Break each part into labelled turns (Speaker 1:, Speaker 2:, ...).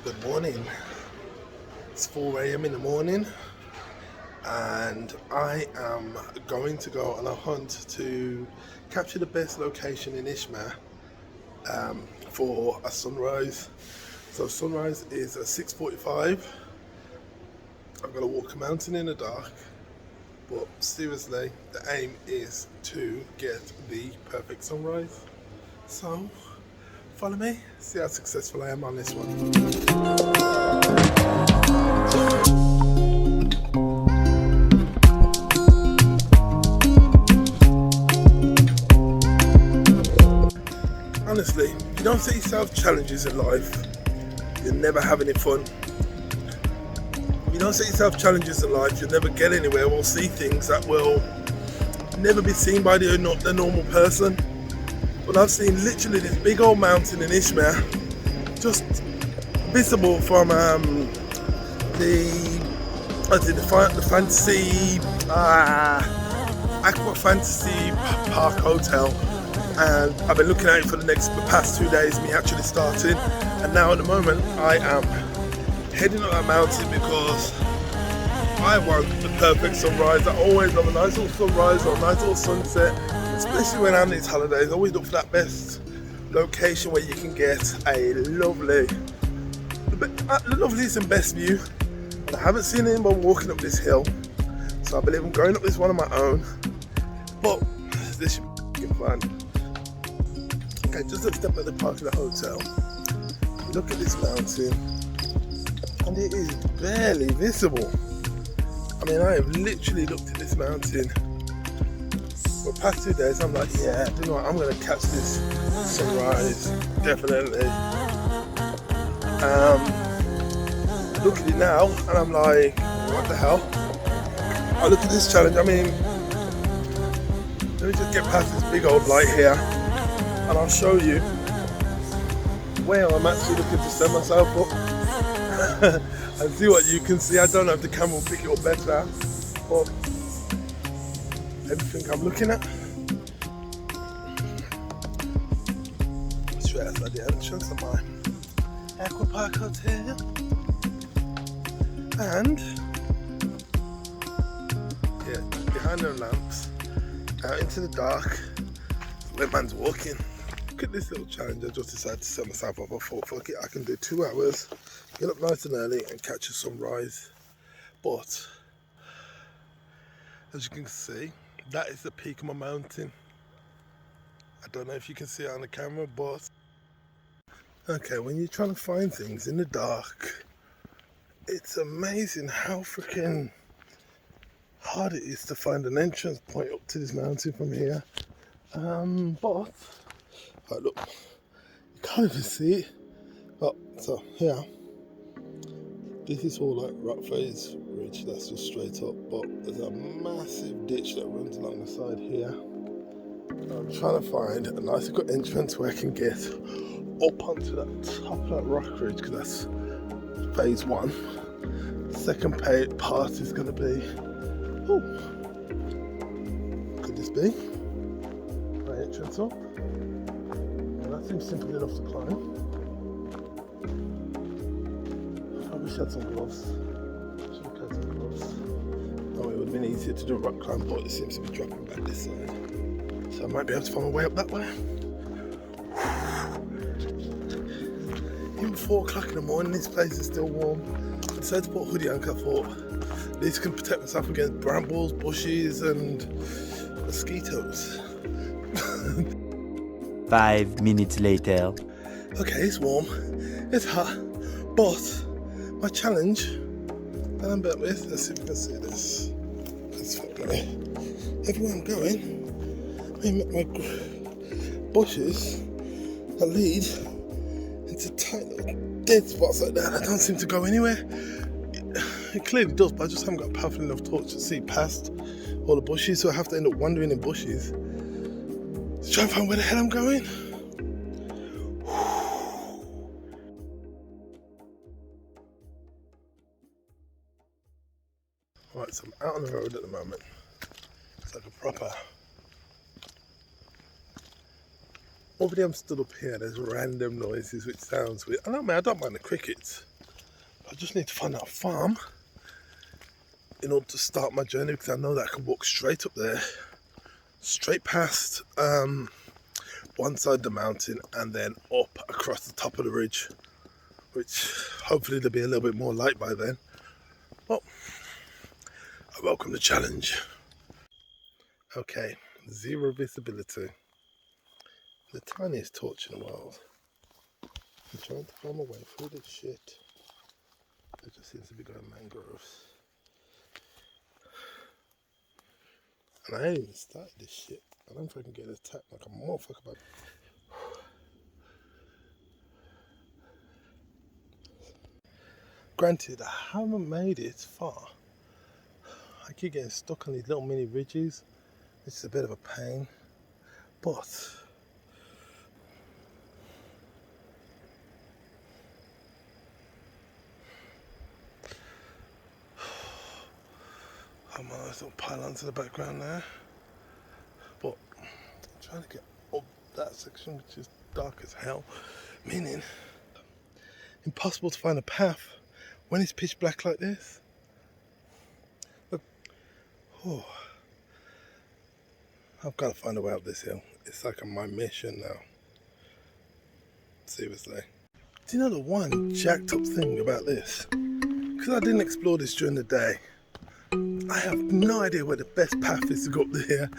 Speaker 1: Good morning. It's 4 a.m. in the morning, and I am going to go on a hunt to capture the best location in Izmir for a sunrise. So sunrise is at 6:45. I'm going to walk a mountain in the dark, but seriously, the aim is to get the perfect sunrise. So follow me, see how successful I am on this one. Honestly, if you don't set yourself challenges in life, you'll never have any fun. If you don't set yourself challenges in life, you'll never get anywhere or see things that will never be seen by the normal person. But I've seen literally this big old mountain in Izmir, just visible from the fantasy Aqua Fantasy Park Hotel, and I've been looking at it for the past 2 days, me actually starting, and now at the moment I am heading up that mountain because I want the perfect sunrise. I always love a nice little sunrise or a nice little sunset, especially when I'm on these holidays. I always look for that best location where you can get a the loveliest and best view. And I haven't seen anyone walking up this hill, so I believe I'm going up this one on my own, but this should be fun. Okay, just a step at the park of the hotel. Look at this mountain, and it is barely visible. I mean, I have literally looked at this mountain for the past 2 days. I'm like, yeah, you know what, I'm going to catch this sunrise, definitely. I look at it now, and I'm like, what the hell? I look at this challenge, I mean, let me just get past this big old light here, and I'll show you where I'm actually looking to set myself up and see what you can see. I don't know if the camera will pick it up better, but everything I'm looking at straight outside the entrance of my Aqua Park Hotel, and yeah, behind the lamps, out into the dark, where man's walking. Look at this little challenge I just decided to set myself up. I thought, fuck it, I can do 2 hours, get up nice and early and catch a sunrise. But as you can see, that is the peak of my mountain. I don't know if you can see it on the camera, but okay, when you're trying to find things in the dark, it's amazing how freaking hard it is to find an entrance point up to this mountain from here. But right, look, you can't even see it. Oh, so here, this is all like rock face ridge, that's just straight up, but there's a massive ditch that runs along the side here. I'm trying to find a nice good entrance where I can get up onto that top of that rock ridge, because that's phase 1. Second part is going to be, oh, could this be my entrance up? Yeah, that seems simple enough to climb. I wish I had some gloves. Should have had some gloves. Oh, it would have been easier to do a rock climb, but it seems to be dropping back this side. So I might be able to find my way up that way. Even 4 o'clock in the morning, this place is still warm. I decided to put a hoodie on because I thought this can protect myself against brambles, bushes and mosquitoes.
Speaker 2: 5 minutes later.
Speaker 1: Okay, it's warm, it's hot, but my challenge that I'm built with, let's see if we can see this. That's funny. Everywhere I'm going, I make my bushes that lead into tight little dead spots like that. I don't seem to go anywhere. It clearly does, but I just haven't got a powerful enough torch to see past all the bushes, so I have to end up wandering in bushes to try and find where the hell I'm going. Right, so I'm out on the road at the moment. It's like a proper... Over there I'm stood up here, there's random noises which sounds weird. I don't mind the crickets. I just need to find out a farm in order to start my journey, because I know that I can walk straight up there, straight past one side of the mountain and then up across the top of the ridge, which hopefully there'll be a little bit more light by then. Well, I welcome the challenge. Okay, 0 visibility. The tiniest torch in the world. I'm trying to find my way through this shit. It just seems to be going mangroves. And I ain't even started this shit. I don't think I can get attacked like a motherfucker by. Granted, I haven't made it far. I keep getting stuck on these little mini ridges. It's a bit of a pain. But I'm on those little pylons in the background there. But I'm trying to get up that section, which is dark as hell. Meaning, impossible to find a path when it's pitch black like this. Look, oh, I've got to find a way up this hill. It's like my mission now. Seriously. Do you know the one jacked up thing about this? Because I didn't explore this during the day, I have no idea where the best path is to go up here.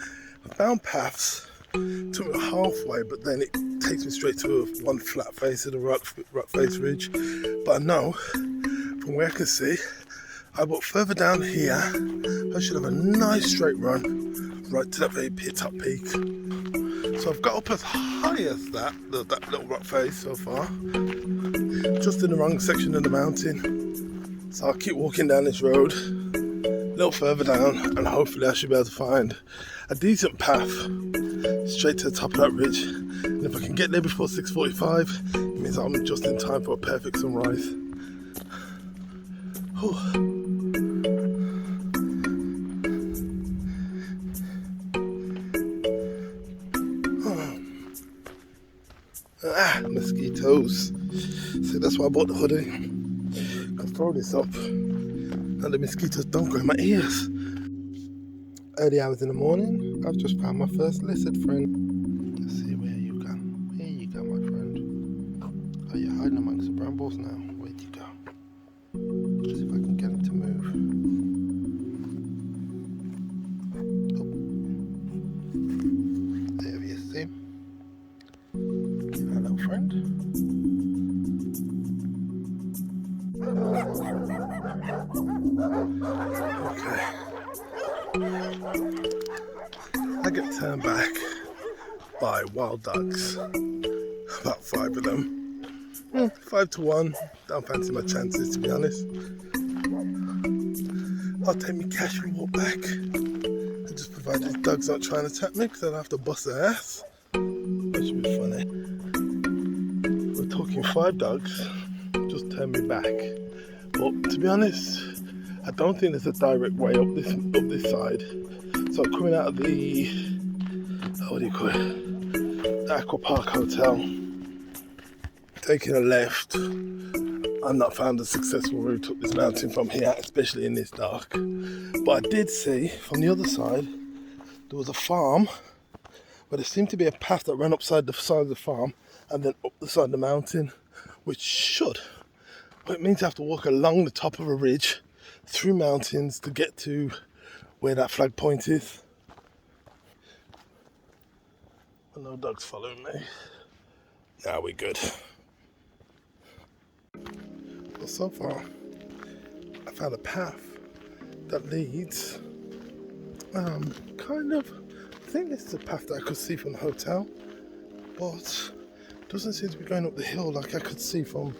Speaker 1: I found paths, took me halfway, but then it takes me straight to one flat face of the rock face ridge. But I know, from where I can see, I walk further down here, I should have a nice straight run right to that very top peak. So I've got up as high as that little rock face so far, just in the wrong section of the mountain. So I'll keep walking down this road, a little further down, and hopefully I should be able to find a decent path straight to the top of that ridge. And if I can get there before 6:45, it means I'm just in time for a perfect sunrise. Whew. Mosquitoes. So that's why I bought the hoodie. I can throw this up and the mosquitoes don't go in my ears. Early hours in the morning, I've just found my first lizard friend. Let's see, where you gone? Here you go, my friend. Oh, you're hiding amongst the brambles now. Where'd you go? Let's see if I can get him to move. Oh. There he is, see? Hello, friend. Okay. I get turned back by wild ducks. About 5 of them. 5 to 1. Don't fancy my chances, to be honest. I'll take me cash and walk back. And just provide these dogs aren't trying to attack me, because I'll have to bust their ass. That should be funny. We're talking 5 dogs just turn me back. But to be honest, I don't think there's a direct way up this side. So I'm coming out of the, what do you call it, the Aqua Park Hotel, taking a left. I've not found a successful route up this mountain from here, especially in this dark. But I did see from the other side there was a farm where there seemed to be a path that ran upside the side of the farm and then up the side of the mountain, which should, but it means I have to walk along the top of a ridge through mountains to get to where that flag point is. But no dogs following me. Now we're good. Well, so far I found a path that leads kind of, I think it's the path that I could see from the hotel, but doesn't seem to be going up the hill like I could see from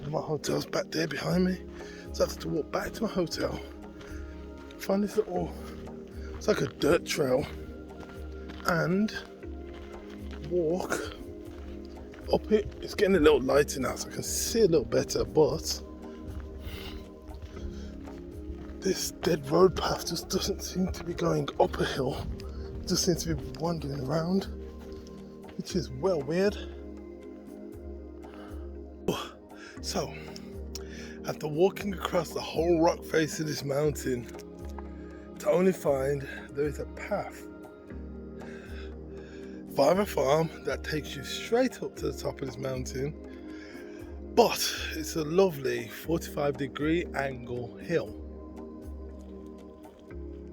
Speaker 1: my hotel's back there behind me. So I have to walk back to my hotel, find this little, it's like a dirt trail, and walk up it. It's getting a little lighter now, so I can see a little better, but this dead road path just doesn't seem to be going up a hill. It just seems to be wandering around, which is well weird. So after walking across the whole rock face of this mountain to only find there is a path via a farm that takes you straight up to the top of this mountain, but it's a lovely 45-degree angle hill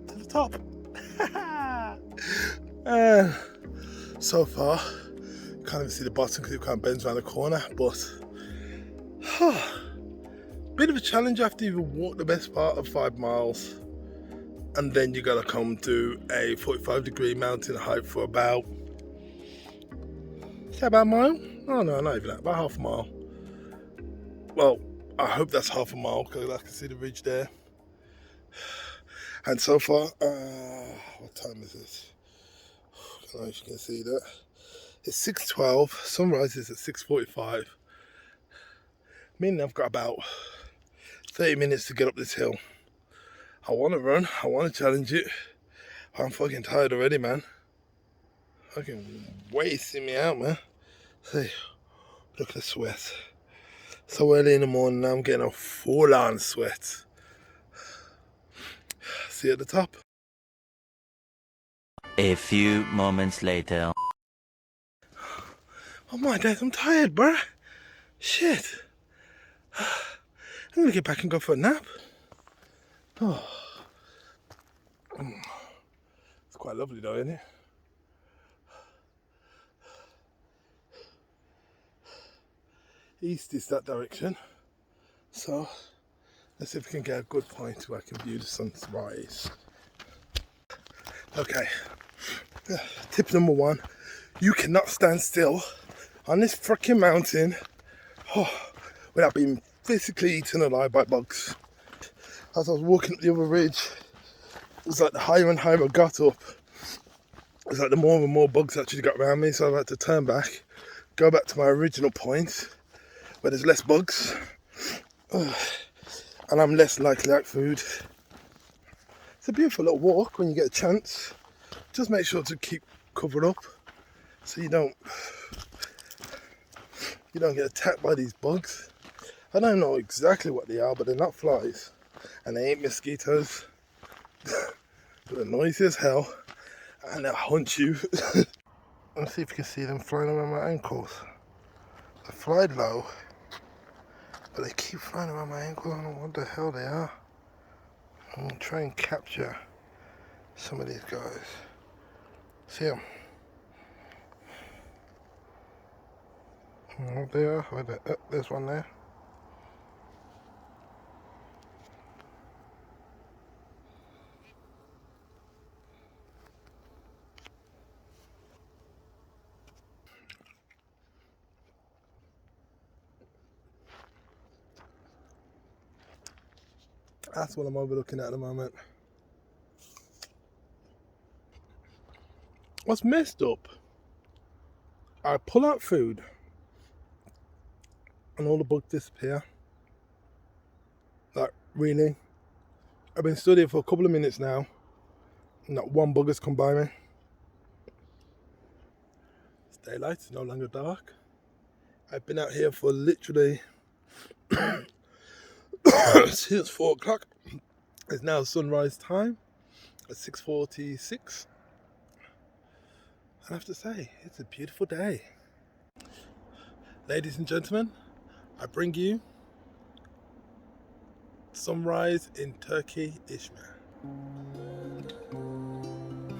Speaker 1: to the top. And so far you can't even see the bottom because it kind of bends around the corner, but bit of a challenge after you've walked the best part of 5 miles, and then you gotta come to a 45-degree mountain height for about, is that about a mile? Oh no, not even that, about half a mile. Well, I hope that's half a mile because I can see the ridge there. And so far, what time is it? I don't know if you can see that. It's 6:12, sunrise is at 6:45. Meaning I've got about 30 minutes to get up this hill. I want to run, I want to challenge it. I'm fucking tired already, man. Fucking wasting me out, man. See, look at the sweat. So early in the morning now, I'm getting a full-on sweat. See you at the top.
Speaker 2: A few moments later.
Speaker 1: Oh my days, I'm tired, bruh. Shit. I'm gonna get back and go for a nap. Oh. It's quite lovely though, isn't it? East is that direction. So let's see if we can get a good point where I can view the sunrise. Okay. Tip number 1. You cannot stand still on this freaking mountain without being physically eaten alive by bugs. As I was walking up the other ridge, it was like the higher and higher I got up, it was like the more and more bugs actually got around me, so I had to turn back, go back to my original point where there's less bugs and I'm less likely to like food. It's a beautiful little walk when you get a chance. Just make sure to keep covered up so you don't get attacked by these bugs. I don't know exactly what they are, but they're not flies and they ain't mosquitoes. They're noisy as hell and they'll hunt you. Let's see if you can see them flying around my ankles. They fly low, but they keep flying around my ankles. I don't know what the hell they are. I'm gonna try and capture some of these guys. See them? Oh, they are. There's one there. That's what I'm overlooking at the moment. What's messed up? I pull out food and all the bugs disappear. Like, really? I've been studying for a couple of minutes now. Not one bug has come by me. It's daylight, it's no longer dark. I've been out here for literally since 4 o'clock. It's now sunrise time at 6:46. I have to say, it's a beautiful day. Ladies and gentlemen, I bring you sunrise in Turkey, Izmir.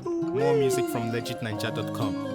Speaker 3: More music from legitninja.com.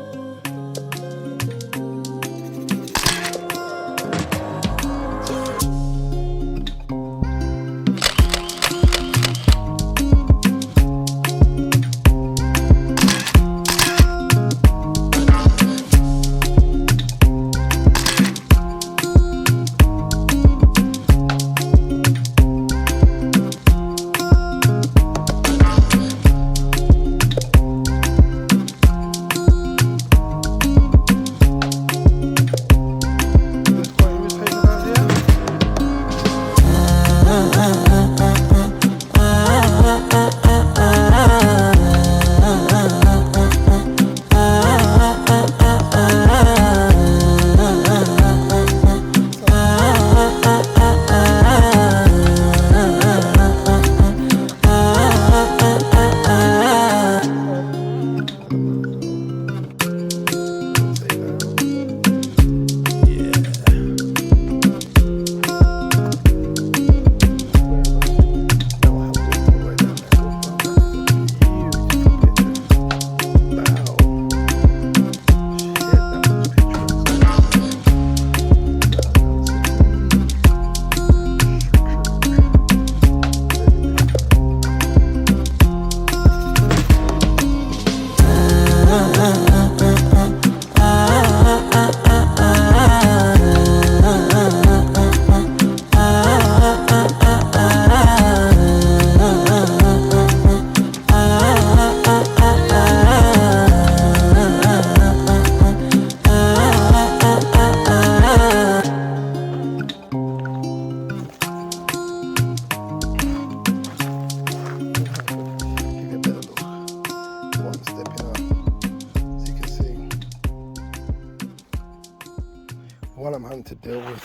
Speaker 1: to deal with.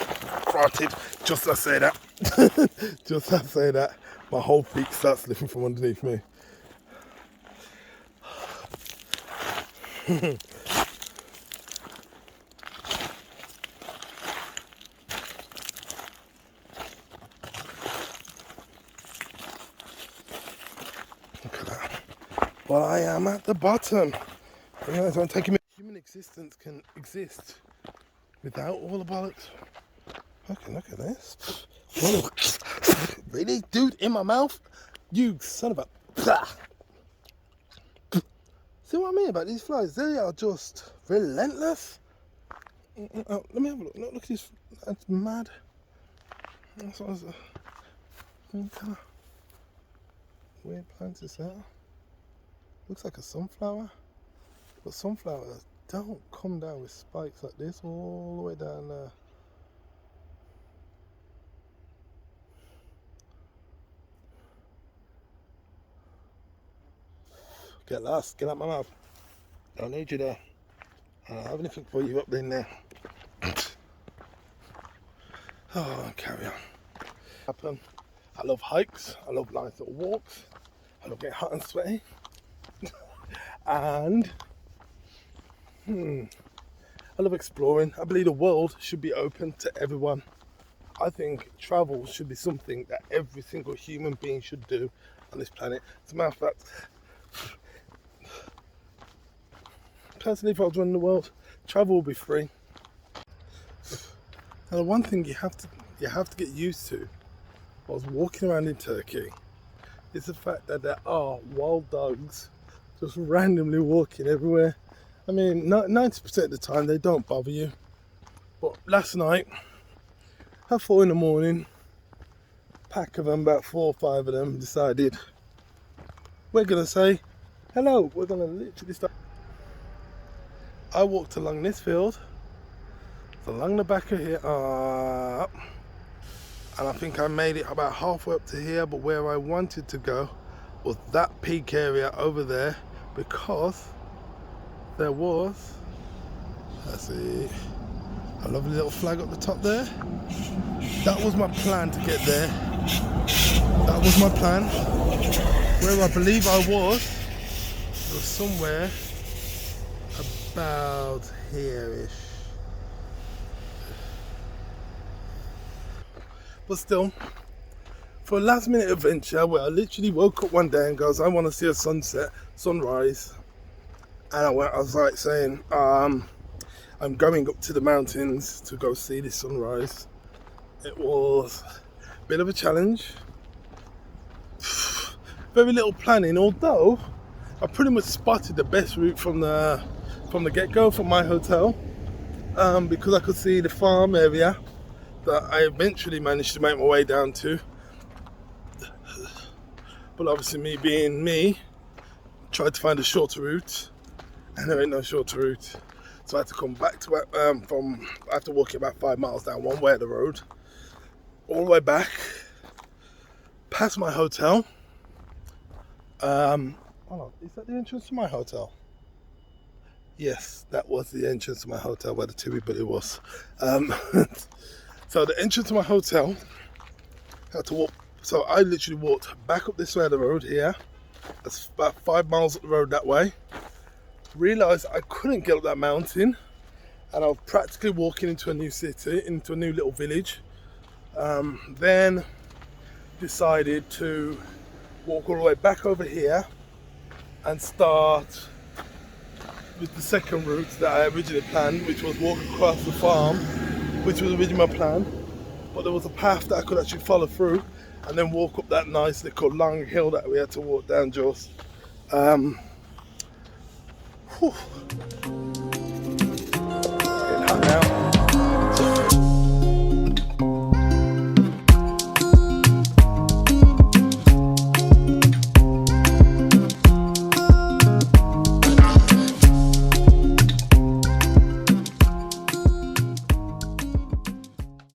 Speaker 1: Granted, just as I say that, just as I say that, my whole feet start slipping from underneath me. Look at that. Well, I am at the bottom. You know, it's taking me. Human existence can exist without all the bollocks. Okay, look at this. Whoa. Really? Dude, in my mouth? You son of a... See what I mean about these flies? They are just relentless. Oh, let me have a look. Look at this. That's mad. That's what I was... What kind of weird plant is that? Looks like a sunflower. But sunflowers don't come down with spikes like this all the way down there. Get lost, get out my mouth. Don't need you there. I don't have anything for you up in there. Oh, carry on. I love hikes, I love nice little walks, I love getting hot and sweaty. And I love exploring. I believe the world should be open to everyone. I think travel should be something that every single human being should do on this planet. As a matter of fact, personally, if I was running the world, travel would be free. Now, the one thing you have to get used to whilst walking around in Turkey is the fact that there are wild dogs just randomly walking everywhere. I mean, 90% of the time they don't bother you. But last night, at 4 in the morning, a pack of them, about 4 or 5 of them, decided we're gonna say hello. We're gonna literally start. I walked along this field, along the back of here, and I think I made it about halfway up to here, but where I wanted to go was that peak area over there, because there was, let's see, a lovely little flag up the top there. That was my plan to get there. That was my plan. Where I believe I was somewhere about here-ish. But still, for a last minute adventure where I literally woke up one day and goes, I want to see a sunrise. And I was like saying, I'm going up to the mountains to go see this sunrise. It was a bit of a challenge. Very little planning, although I pretty much spotted the best route from the get-go from my hotel, because I could see the farm area that I eventually managed to make my way down to. But obviously, me being me, tried to find a shorter route, and there ain't no shorter route. So I had to come back to after walking about 5 miles down one way of the road, all the way back, past my hotel. Hold on, is that the entrance to my hotel? Yes, that was the entrance to my hotel where the Tibby Billy was. So the entrance to my hotel, I had to walk. So I literally walked back up this way of the road here. That's about 5 miles up the road that way. Realised I couldn't get up that mountain, and I was practically walking into a new city, into a new little village. Then decided to walk all the way back over here and start with the second route that I originally planned, which was walk across the farm, which was originally my plan. But there was a path that I could actually follow through and then walk up that nice little long hill that we had to walk down just. It's getting hot now.